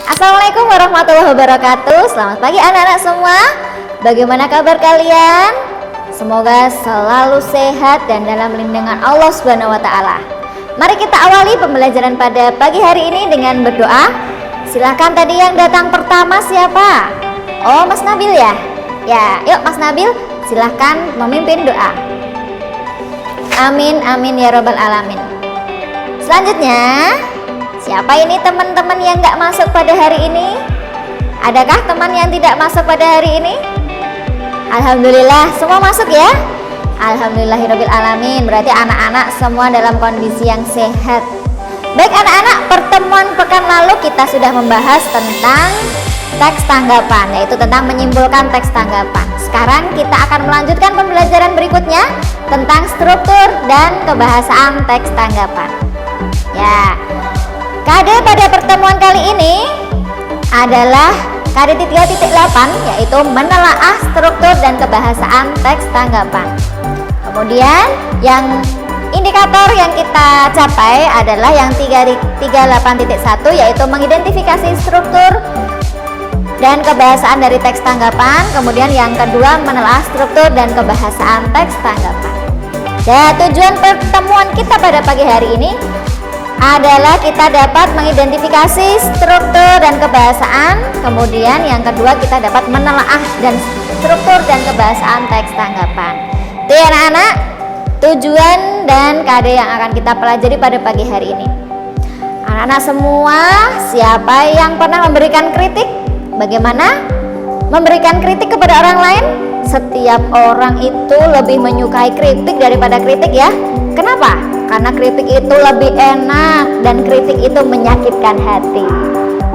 Assalamualaikum warahmatullahi wabarakatuh. Selamat pagi anak-anak semua. Bagaimana kabar kalian? Semoga selalu sehat dan dalam lindungan Allah Subhanahu wa taala. Mari kita awali pembelajaran pada pagi hari ini dengan berdoa. Silahkan tadi yang datang pertama siapa? Oh, Mas Nabil ya? Ya, yuk Mas Nabil, silahkan memimpin doa. Amin, amin ya robbal alamin. Selanjutnya, siapa ini teman-teman yang gak masuk pada hari ini? Adakah teman yang tidak masuk pada hari ini? Alhamdulillah, semua masuk ya? Alhamdulillahirabbil alamin. Berarti anak-anak semua dalam kondisi yang sehat. Baik anak-anak, pertemuan pekan lalu kita sudah membahas tentang teks tanggapan, yaitu tentang menyimpulkan teks tanggapan. Sekarang kita akan melanjutkan pembelajaran berikutnya tentang struktur dan kebahasaan teks tanggapan. Ya, KD pada pertemuan kali ini adalah KD 3.8, yaitu menelaah struktur dan kebahasaan teks tanggapan. Kemudian yang indikator yang kita capai adalah yang 38.1, yaitu mengidentifikasi struktur dan kebahasaan dari teks tanggapan. Kemudian yang kedua menelaah struktur dan kebahasaan teks tanggapan. Dan tujuan pertemuan kita pada pagi hari ini adalah kita dapat mengidentifikasi struktur dan kebahasaan. Kemudian yang kedua kita dapat menelaah dan struktur dan kebahasaan teks tanggapan. Itu ya anak-anak, tujuan dan KD yang akan kita pelajari pada pagi hari ini. Anak-anak semua, siapa yang pernah memberikan kritik? Bagaimana memberikan kritik kepada orang lain? Setiap orang itu lebih menyukai kritik daripada kritik ya. Kenapa? Karena kritik itu lebih enak dan kritik itu menyakitkan hati.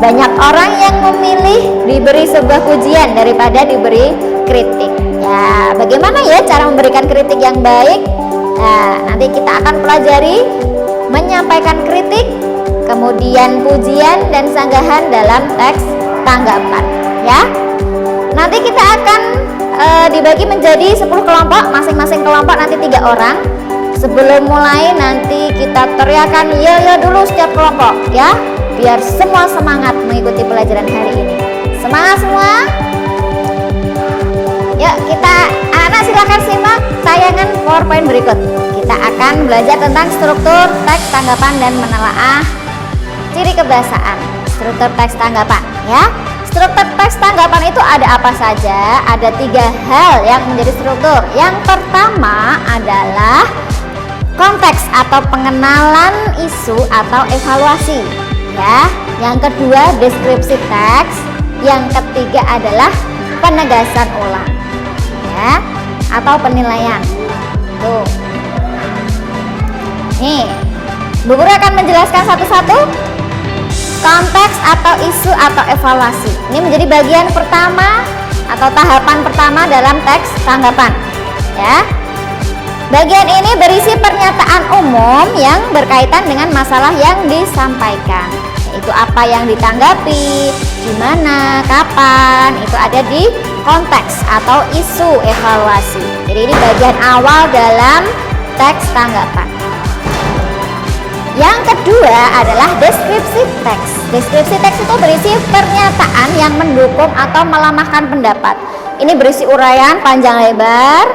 Banyak orang yang memilih diberi sebuah pujian daripada diberi kritik. Ya, bagaimana ya cara memberikan kritik yang baik? Nah, nanti kita akan pelajari menyampaikan kritik, kemudian pujian dan sanggahan dalam teks tanggapan. Ya, nanti kita akan dibagi menjadi 10 kelompok, masing-masing kelompok nanti 3 orang. Sebelum mulai nanti kita teriakan yo dulu setiap kelompok ya, biar semua semangat mengikuti pelajaran hari ini. Semangat semua. Yuk kita anak-anak silakan simak tayangan PowerPoint berikut. Kita akan belajar tentang struktur teks tanggapan dan menelaah ciri kebahasaan. Struktur teks tanggapan ya. Struktur teks tanggapan itu ada apa saja? Ada 3 hal yang menjadi struktur. Yang pertama adalah konteks atau pengenalan isu atau evaluasi ya. Yang kedua deskripsi teks. Yang ketiga adalah penegasan ulang ya, atau penilaian. Tuh. Nih, Bu Guru akan menjelaskan satu-satu. Konteks atau isu atau evaluasi ini menjadi bagian pertama atau tahapan pertama dalam teks tanggapan ya. Bagian ini berisi pernyataan umum yang berkaitan dengan masalah yang disampaikan, yaitu apa yang ditanggapi, gimana, kapan, itu ada di konteks atau isu evaluasi. Jadi ini bagian awal dalam teks tanggapan. Yang kedua adalah deskripsi teks. Deskripsi teks itu berisi pernyataan yang mendukung atau melemahkan pendapat. Ini berisi uraian panjang lebar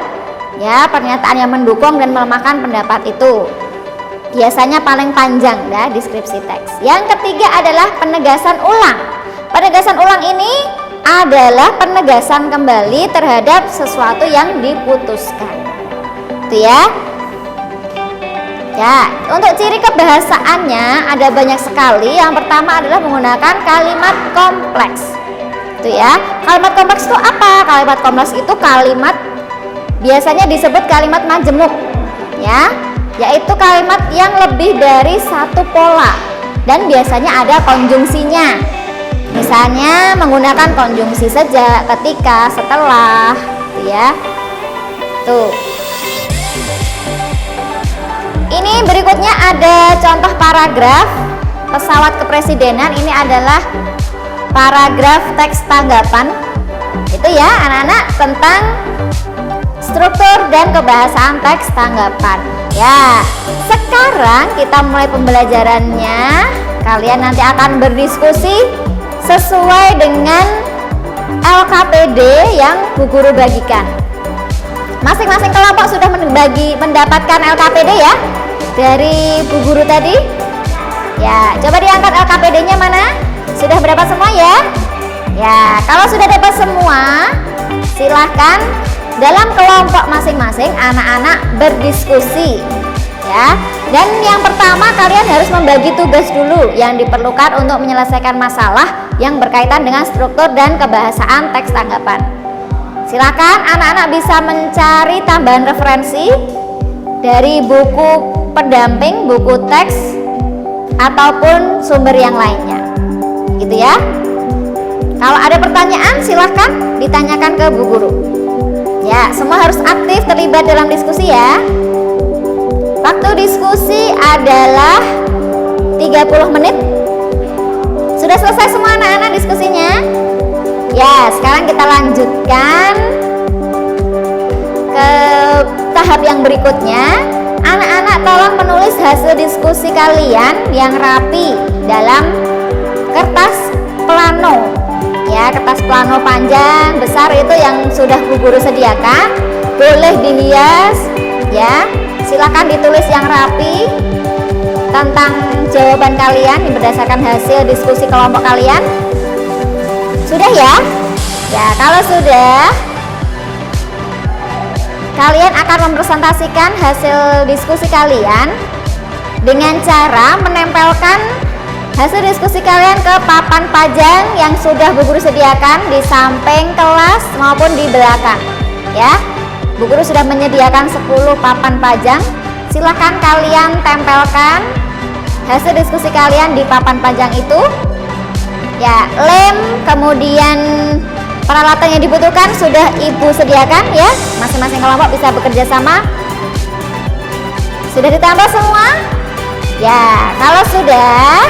ya, pernyataan yang mendukung dan melemahkan pendapat itu biasanya paling panjang ya, deskripsi teks. Yang ketiga adalah penegasan ulang. Penegasan ulang ini adalah penegasan kembali terhadap sesuatu yang diputuskan. Itu ya. Ya, untuk ciri kebahasaannya ada banyak sekali. Yang pertama adalah menggunakan kalimat kompleks. Itu ya. Kalimat kompleks itu apa? Kalimat kompleks itu kalimat biasanya disebut kalimat majemuk ya, yaitu kalimat yang lebih dari satu pola dan biasanya ada konjungsinya. Misalnya menggunakan konjungsi sejak, ketika, setelah, gitu ya. Tuh. Ini berikutnya ada contoh paragraf pesawat kepresidenan. Ini adalah paragraf teks tanggapan. Itu ya anak-anak tentang struktur dan kebahasaan teks tanggapan. Ya, sekarang kita mulai pembelajarannya. Kalian nanti akan berdiskusi sesuai dengan LKPD yang Bu Guru bagikan. Masing-masing kelompok sudah mendapatkan LKPD ya dari Bu Guru tadi. Ya, coba diangkat LKPD-nya mana? Sudah berdapat semua ya? Ya, kalau sudah dapat semua, silahkan dalam kelompok masing-masing anak-anak berdiskusi ya. Dan yang pertama, kalian harus membagi tugas dulu yang diperlukan untuk menyelesaikan masalah yang berkaitan dengan struktur dan kebahasaan teks tanggapan. Silakan anak-anak bisa mencari tambahan referensi dari buku pendamping, buku teks, ataupun sumber yang lainnya gitu ya. Kalau ada pertanyaan silahkan ditanyakan ke Bu Guru ya. Semua harus aktif terlibat dalam diskusi ya. Waktu diskusi adalah 30 menit. Sudah selesai semua anak-anak diskusinya? Ya, sekarang kita lanjutkan ke tahap yang berikutnya. Anak-anak tolong menulis hasil diskusi kalian yang rapi dalam kertas plano ya, kertas plano panjang besar itu yang sudah Bu Guru sediakan. Boleh dihias ya, silakan ditulis yang rapi tentang jawaban kalian berdasarkan hasil diskusi kelompok kalian. Sudah ya? Ya, kalau sudah, kalian akan mempresentasikan hasil diskusi kalian dengan cara menempelkan hasil diskusi kalian ke papan pajang yang sudah Bu Guru sediakan di samping kelas maupun di belakang ya. Bu Guru sudah menyediakan 10 papan pajang. Silahkan kalian tempelkan hasil diskusi kalian di papan pajang itu ya. Lem, kemudian peralatan yang dibutuhkan sudah Ibu sediakan ya. Masing-masing kelompok bisa bekerja sama. Sudah ditambah semua? Ya, kalau sudah,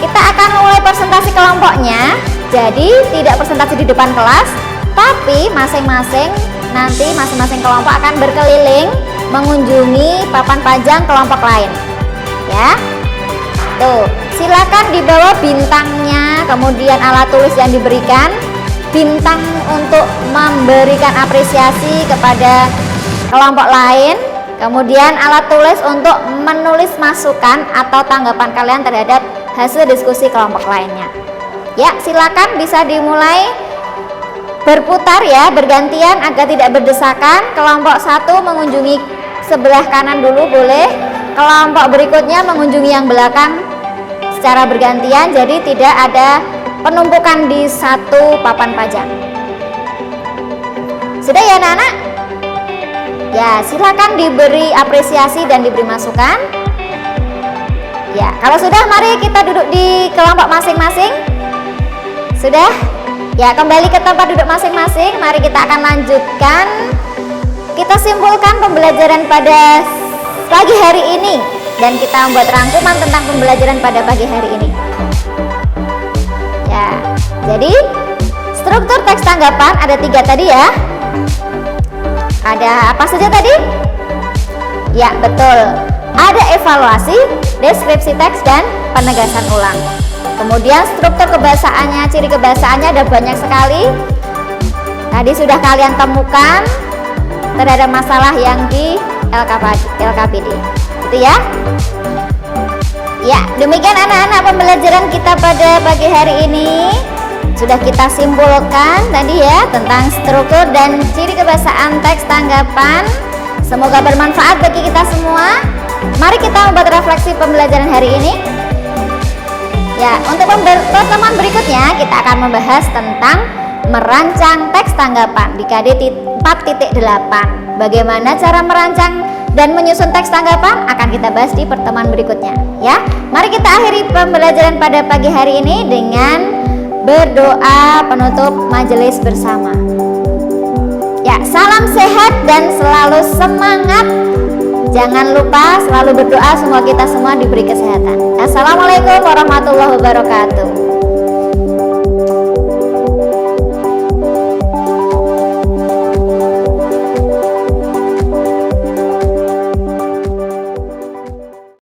kita akan mulai presentasi kelompoknya. Jadi tidak presentasi di depan kelas, tapi masing-masing kelompok akan berkeliling mengunjungi papan pajang kelompok lain ya. Tuh, silakan dibawa bintangnya, kemudian alat tulis yang diberikan, bintang untuk memberikan apresiasi kepada kelompok lain, kemudian alat tulis untuk menulis masukan atau tanggapan kalian terhadap hasil diskusi kelompok lainnya. Ya, silakan bisa dimulai berputar ya, bergantian agar tidak berdesakan. Kelompok 1 mengunjungi sebelah kanan dulu boleh, kelompok berikutnya mengunjungi yang belakang secara bergantian, jadi tidak ada penumpukan di satu papan pajang. Sudah ya anak-anak? Ya, silakan diberi apresiasi dan diberi masukan. Ya, kalau sudah mari kita duduk di kelompok masing-masing. Sudah? Ya, kembali ke tempat duduk masing-masing. Mari kita akan lanjutkan. Kita simpulkan pembelajaran pada pagi hari ini dan kita membuat rangkuman tentang pembelajaran pada pagi hari ini. Ya, jadi struktur teks tanggapan ada 3 tadi ya. Ada apa saja tadi? Ya, betul. Ada evaluasi, deskripsi teks, dan penegasan ulang. Kemudian struktur kebahasaannya, ciri kebahasaannya ada banyak sekali. Tadi sudah kalian temukan terhadap masalah yang di LKPD. Itu ya. Ya, demikian anak-anak pembelajaran kita pada pagi hari ini. Sudah kita simpulkan tadi ya tentang struktur dan ciri kebahasaan teks tanggapan. Semoga bermanfaat bagi kita semua. Mari kita membuat refleksi pembelajaran hari ini. Ya, untuk pertemuan berikutnya kita akan membahas tentang merancang teks tanggapan di KD 4.8. Bagaimana cara merancang dan menyusun teks tanggapan akan kita bahas di pertemuan berikutnya ya. Mari kita akhiri pembelajaran pada pagi hari ini dengan berdoa penutup majelis bersama. Ya, salam sehat dan selalu semangat. Jangan lupa selalu berdoa semoga kita semua diberi kesehatan. Assalamualaikum warahmatullahi wabarakatuh.